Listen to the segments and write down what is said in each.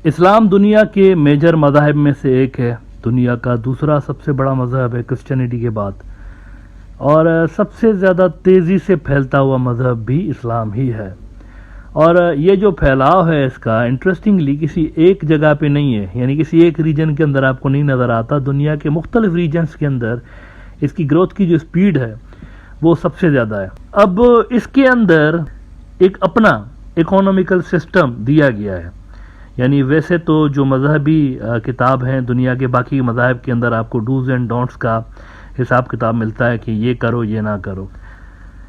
اسلام دنیا کے میجر مذاہب میں سے ایک ہے. دنیا کا دوسرا سب سے بڑا مذہب ہے کرسچینٹی کے بعد، اور سب سے زیادہ تیزی سے پھیلتا ہوا مذہب بھی اسلام ہی ہے. اور یہ جو پھیلاؤ ہے اس کا انٹرسٹنگلی کسی ایک جگہ پہ نہیں ہے، یعنی کسی ایک ریجن کے اندر آپ کو نہیں نظر آتا. دنیا کے مختلف ریجنز کے اندر اس کی گروتھ کی جو سپیڈ ہے وہ سب سے زیادہ ہے. اب اس کے اندر ایک اپنا اکانومیکل سسٹم دیا گیا ہے. یعنی ویسے تو جو مذہبی کتاب ہیں دنیا کے باقی مذاہب کے اندر آپ کو ڈوز اینڈ ڈونٹس کا حساب کتاب ملتا ہے کہ یہ کرو یہ نہ کرو،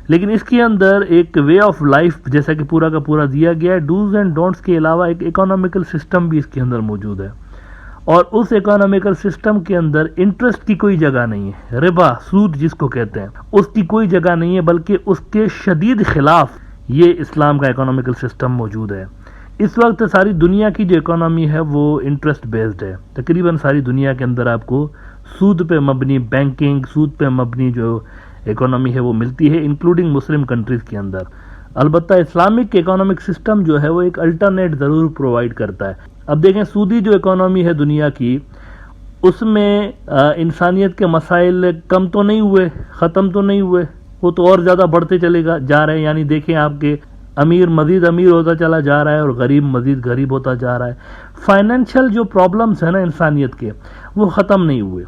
لیکن اس کے اندر ایک وے آف لائف جیسا کہ پورا کا پورا دیا گیا ہے. ڈوز اینڈ ڈونٹس کے علاوہ ایک اکانومیکل سسٹم بھی اس کے اندر موجود ہے، اور اس اکانومیکل سسٹم کے اندر انٹرسٹ کی کوئی جگہ نہیں ہے. ربا، سود جس کو کہتے ہیں، اس کی کوئی جگہ نہیں ہے، بلکہ اس کے شدید خلاف یہ اسلام کا اکانومیکل سسٹم موجود ہے. اس وقت ساری دنیا کی جو اکانومی ہے وہ انٹرسٹ بیسڈ ہے. تقریباً ساری دنیا کے اندر آپ کو سود پہ مبنی بینکنگ، سود پہ مبنی جو اکانومی ہے وہ ملتی ہے، انکلوڈنگ مسلم کنٹریز کے اندر. البتہ اسلامک اکانومک سسٹم جو ہے وہ ایک الٹرنیٹ ضرور پرووائڈ کرتا ہے. اب دیکھیں سودی جو اکانومی ہے دنیا کی، اس میں انسانیت کے مسائل کم تو نہیں ہوئے، ختم تو نہیں ہوئے، وہ تو اور زیادہ بڑھتے چلے جا رہے ہیں. یعنی دیکھیں آپ کے امیر مزید امیر ہوتا چلا جا رہا ہے اور غریب مزید غریب ہوتا جا رہا ہے. فائنینشیل جو پرابلمز ہیں نا انسانیت کے، وہ ختم نہیں ہوئے،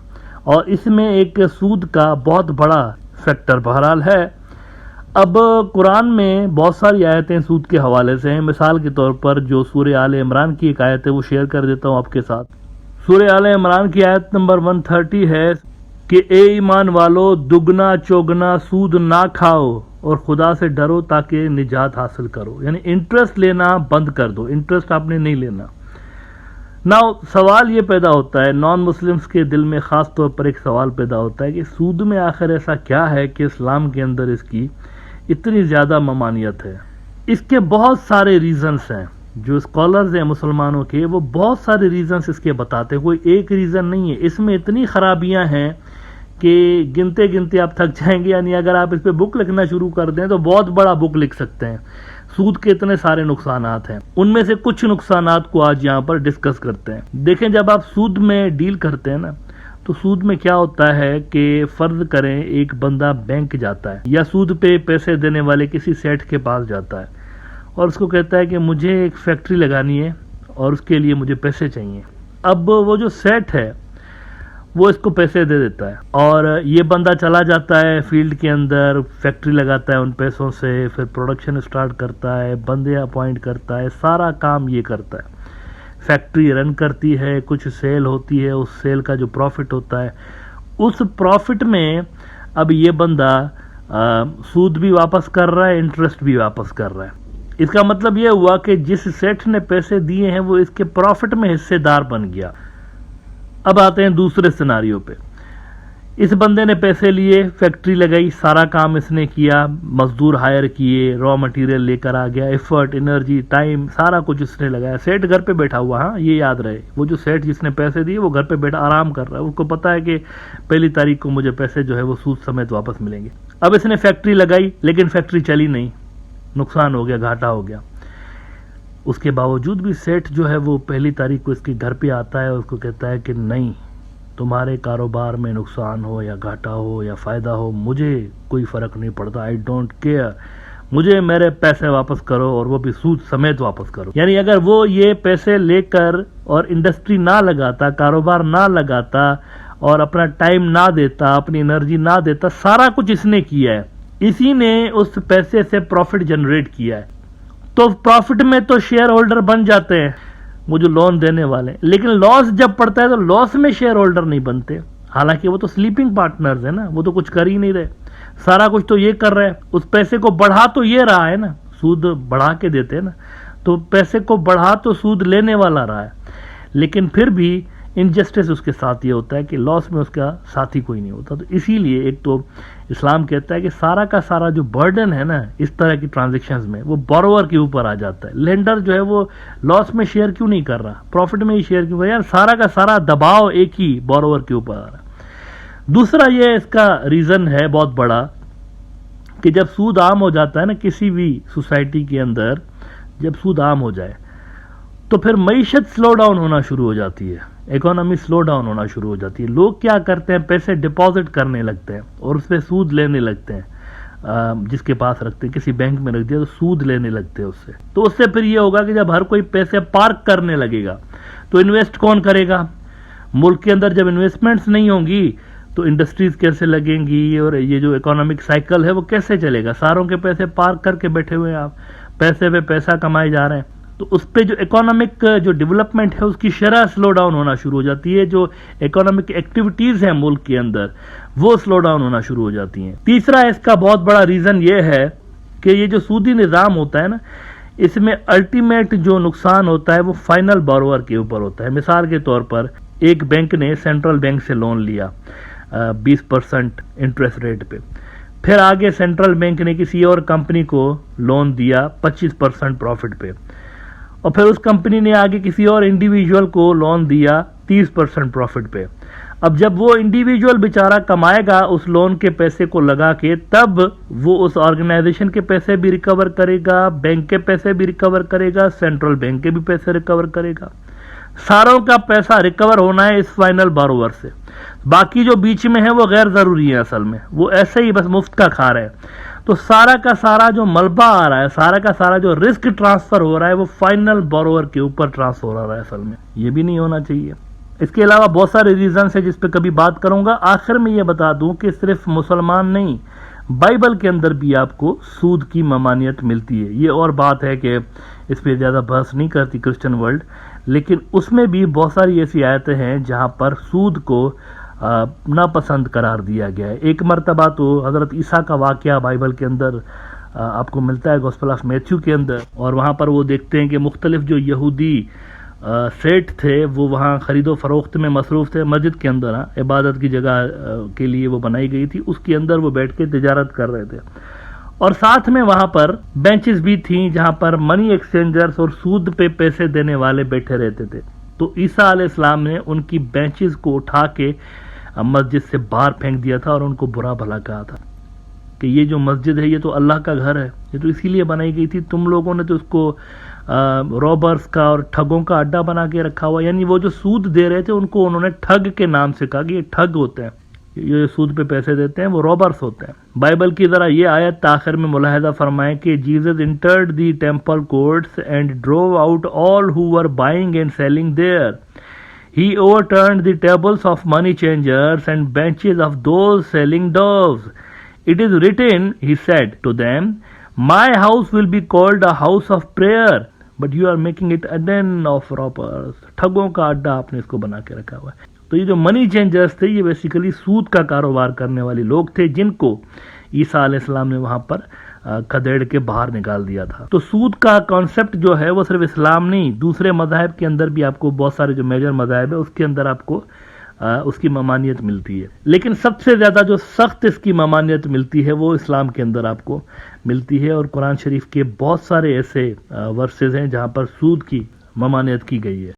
اور اس میں ایک سود کا بہت بڑا فیکٹر بہرحال ہے. اب قرآن میں بہت ساری آیتیں سود کے حوالے سے ہیں. مثال کے طور پر جو سورہ آل عمران کی ایک آیت ہے وہ شیئر کر دیتا ہوں آپ کے ساتھ. سورہ آل عمران کی آیت نمبر 130 ہے کہ اے ایمان والو، دگنا چوگنا سود نہ کھاؤ اور خدا سے ڈرو تاکہ نجات حاصل کرو. یعنی انٹرسٹ لینا بند کر دو، انٹرسٹ آپ نے نہیں لینا. سوال یہ پیدا ہوتا ہے، نان مسلمز کے دل میں خاص طور پر ایک سوال پیدا ہوتا ہے کہ سود میں آخر ایسا کیا ہے کہ اسلام کے اندر اس کی اتنی زیادہ ممانعت ہے. اس کے بہت سارے ریزنز ہیں. جو اسکالرز ہیں مسلمانوں کے، وہ بہت سارے ریزنز اس کے بتاتے ہیں، کوئی ایک ریزن نہیں ہے. اس میں اتنی خرابیاں ہیں کہ گنتے گنتے آپ تھک جائیں گے. یعنی اگر آپ اس پہ بک لکھنا شروع کر دیں تو بہت بڑا بک لکھ سکتے ہیں. سود کے اتنے سارے نقصانات ہیں، ان میں سے کچھ نقصانات کو آج یہاں پر ڈسکس کرتے ہیں. دیکھیں جب آپ سود میں ڈیل کرتے ہیں نا، تو سود میں کیا ہوتا ہے کہ فرض کریں ایک بندہ بینک جاتا ہے یا سود پہ پیسے دینے والے کسی سیٹ کے پاس جاتا ہے اور اس کو کہتا ہے کہ مجھے ایک فیکٹری لگانی ہے اور اس کے لیے مجھے پیسے چاہیے. اب وہ جو سیٹ ہے وہ اس کو پیسے دے دیتا ہے، اور یہ بندہ چلا جاتا ہے فیلڈ کے اندر، فیکٹری لگاتا ہے ان پیسوں سے، پھر پروڈکشن سٹارٹ کرتا ہے، بندے اپوائنٹ کرتا ہے، سارا کام یہ کرتا ہے. فیکٹری رن کرتی ہے، کچھ سیل ہوتی ہے، اس سیل کا جو پروفٹ ہوتا ہے، اس پروفٹ میں اب یہ بندہ سود بھی واپس کر رہا ہے، انٹرسٹ بھی واپس کر رہا ہے. اس کا مطلب یہ ہوا کہ جس سیٹ نے پیسے دیے ہیں وہ اس کے پروفٹ میں حصے دار بن گیا. اب آتے ہیں دوسرے سیناریو پہ. اس بندے نے پیسے لیے، فیکٹری لگائی، سارا کام اس نے کیا، مزدور ہائر کیے، را مٹیریل لے کر آ گیا، ایفرٹ، انرجی، ٹائم، سارا کچھ اس نے لگایا. سیٹ گھر پہ بیٹھا ہوا، ہاں یہ یاد رہے، وہ جو سیٹ جس نے پیسے دیے وہ گھر پہ بیٹھا آرام کر رہا ہے. اس کو پتا ہے کہ 1 کو مجھے پیسے جو ہے وہ سود سمیت واپس ملیں گے. اب اس نے فیکٹری لگائی لیکن فیکٹری چلی نہیں، نقصان ہو گیا، گھاٹا ہو گیا. اس کے باوجود بھی سیٹ جو ہے وہ 1 کو اس کے گھر پہ آتا ہے اور اس کو کہتا ہے کہ نہیں، تمہارے کاروبار میں نقصان ہو یا گھاٹا ہو یا فائدہ ہو، مجھے کوئی فرق نہیں پڑتا، آئی ڈونٹ کیئر، مجھے میرے پیسے واپس کرو، اور وہ بھی سود سمیت واپس کرو. یعنی اگر وہ یہ پیسے لے کر اور انڈسٹری نہ لگاتا، کاروبار نہ لگاتا اور اپنا ٹائم نہ دیتا، اپنی انرجی نہ دیتا، سارا کچھ اس نے کیا ہے، اسی نے اس پیسے سے پروفٹ جنریٹ کیا ہے، تو پروفٹ میں تو شیئر ہولڈر بن جاتے ہیں وہ جو لون دینے والے، لیکن لاس جب پڑتا ہے تو لاس میں شیئر ہولڈر نہیں بنتے. حالانکہ وہ تو سلیپنگ پارٹنرز ہیں نا، وہ تو کچھ کر ہی نہیں رہے، سارا کچھ تو یہ کر رہے ہیں. اس پیسے کو بڑھا تو یہ رہا ہے نا، سود بڑھا کے دیتے ہیں نا، تو پیسے کو بڑھا تو سود لینے والا رہا ہے. لیکن پھر بھی انجسٹس اس کے ساتھ یہ ہوتا ہے کہ لاس میں اس کا ساتھی کوئی نہیں ہوتا. تو اسی لیے ایک تو اسلام کہتا ہے کہ سارا کا سارا جو برڈن ہے نا اس طرح کی ٹرانزیکشنز میں، وہ بورور کے اوپر آ جاتا ہے. لینڈر جو ہے وہ لاس میں شیئر کیوں نہیں کر رہا، پروفٹ میں ہی شیئر کیوں کر رہا؟ یار سارا کا سارا دباؤ ایک ہی بورور کے اوپر آ رہا ہے. دوسرا یہ اس کا ریزن ہے بہت بڑا کہ جب سود عام ہو جاتا ہے نا کسی بھی سوسائٹی کے اندر، جب سود عام ہو جائے تو پھر معیشت سلو ڈاؤن ہونا شروع ہو جاتی ہے، اکانومی سلو ڈاؤن ہونا شروع ہو جاتی ہے. لوگ کیا کرتے ہیں، پیسے ڈپازٹ کرنے لگتے ہیں اور اس پہ سود لینے لگتے ہیں. جس کے پاس رکھتے ہیں، کسی بینک میں رکھ دیا تو سود لینے لگتے ہیں اس سے. تو اس سے پھر یہ ہوگا کہ جب ہر کوئی پیسے پارک کرنے لگے گا تو انویسٹ کون کرے گا؟ ملک کے اندر جب انویسٹمنٹس نہیں ہوں گی تو انڈسٹریز کیسے لگیں گی، اور یہ جو اکانومک سائیکل ہے وہ کیسے چلے گا؟ ساروں کے پیسے پارک کر کے بیٹھے ہوئے ہیں آپ، پیسے پہ پیسہ کمائے جا رہے ہیں. تو اس پہ جو اکانومک جو ڈیولپمنٹ ہے اس کی شرح سلو ڈاؤن ہونا شروع ہو جاتی ہے. جو اکانومک ایکٹیویٹیز ہیں ملک کے اندر وہ سلو ڈاؤن ہونا شروع ہو جاتی ہیں. تیسرا اس کا بہت بڑا ریزن یہ ہے کہ یہ جو سودی نظام ہوتا ہے نا، اس میں الٹیمیٹ جو نقصان ہوتا ہے وہ فائنل بارور کے اوپر ہوتا ہے. مثال کے طور پر ایک بینک نے سینٹرل بینک سے لون لیا 20% انٹرسٹ ریٹ پہ، پھر آگے سینٹرل بینک نے کسی اور کمپنی کو لون دیا 25% پروفٹ پہ، اور پھر اس کمپنی نے آگے کسی اور انڈیویجول کو لون دیا 30% پروفٹ پہ. اب جب وہ انڈیویجول بیچارہ کمائے گا اس لون کے پیسے کو لگا کے، تب وہ اس آرگنائزیشن کے پیسے بھی ریکور کرے گا، بینک کے پیسے بھی ریکور کرے گا، سینٹرل بینک کے بھی پیسے ریکور کرے گا. ساروں کا پیسہ ریکور ہونا ہے اس فائنل بارور سے. باقی جو بیچ میں ہے وہ غیر ضروری ہے، اصل میں وہ ایسے ہی بس مفت کا کھا رہے ہیں. تو سارا کا سارا جو ملبہ آ رہا ہے، سارا کا سارا جو رسک ٹرانسفر ہو رہا ہے وہ فائنل بارور کے اوپر ٹرانسفر ہو رہا ہے. اصل میں یہ بھی نہیں ہونا چاہیے. اس کے علاوہ بہت سارے ریزنز ہیں جس پہ کبھی بات کروں گا. آخر میں یہ بتا دوں کہ صرف مسلمان نہیں، بائبل کے اندر بھی آپ کو سود کی ممانعت ملتی ہے. یہ اور بات ہے کہ اس پہ زیادہ بحث نہیں کرتی کرسچن ورلڈ، لیکن اس میں بھی بہت ساری ایسی آیتیں ہیں جہاں پر سود کو ناپسند قرار دیا گیا ہے. ایک مرتبہ تو حضرت عیسیٰ کا واقعہ بائبل کے اندر آپ کو ملتا ہے گوسپل آف میتھیو کے اندر، اور وہاں پر وہ دیکھتے ہیں کہ مختلف جو یہودی سیٹ تھے وہ وہاں خرید و فروخت میں مصروف تھے. مسجد کے اندر عبادت کی جگہ کے لیے وہ بنائی گئی تھی، اس کے اندر وہ بیٹھ کے تجارت کر رہے تھے، اور ساتھ میں وہاں پر بینچز بھی تھیں جہاں پر منی ایکسچینجرز اور سود پہ پیسے دینے والے بیٹھے رہتے تھے. تو عیسیٰ علیہ السلام نے ان کی بینچز کو اٹھا کے مسجد سے باہر پھینک دیا تھا اور ان کو برا بھلا کہا تھا کہ یہ جو مسجد ہے یہ تو اللہ کا گھر ہے، یہ تو اسی لیے بنائی گئی تھی، تم لوگوں نے تو اس کو روبرز کا اور ٹھگوں کا اڈا بنا کے رکھا ہوا. یعنی وہ جو سود دے رہے تھے ان کو انہوں نے ٹھگ کے نام سے کہا کہ یہ ٹھگ ہوتے ہیں، یہ سود پہ پیسے دیتے ہیں وہ روبرز ہوتے ہیں. بائبل کی ذرا یہ آیت آخر میں ملاحظہ فرمائیں کہ Jesus entered the temple courts and drove out all who were buying and selling there. He overturned the tables of money changers and benches of those selling doves. It is written, he said to them, my house will be called a house of prayer, but you are making it a den of robbers. ٹھگوں کا اڈا آپ نے اس کو بنا کے رکھا ہوا ہے. تو یہ جو منی چینجرز تھے یہ بیسیکلی سود کا کاروبار کرنے والے لوگ تھے جن کو عیسیٰ علیہ السلام نے وہاں پر کھدیڑ کے باہر نکال دیا تھا. تو سود کا کانسیپٹ جو ہے وہ صرف اسلام نہیں، دوسرے مذاہب کے اندر بھی آپ کو بہت سارے جو میجر مذاہب ہے اس کے اندر آپ کو اس کی ممانعت ملتی ہے. لیکن سب سے زیادہ جو سخت اس کی ممانعت ملتی ہے وہ اسلام کے اندر آپ کو ملتی ہے، اور قرآن شریف کے بہت سارے ایسے ورسز ہیں جہاں پر سود کی ممانعت کی گئی ہے.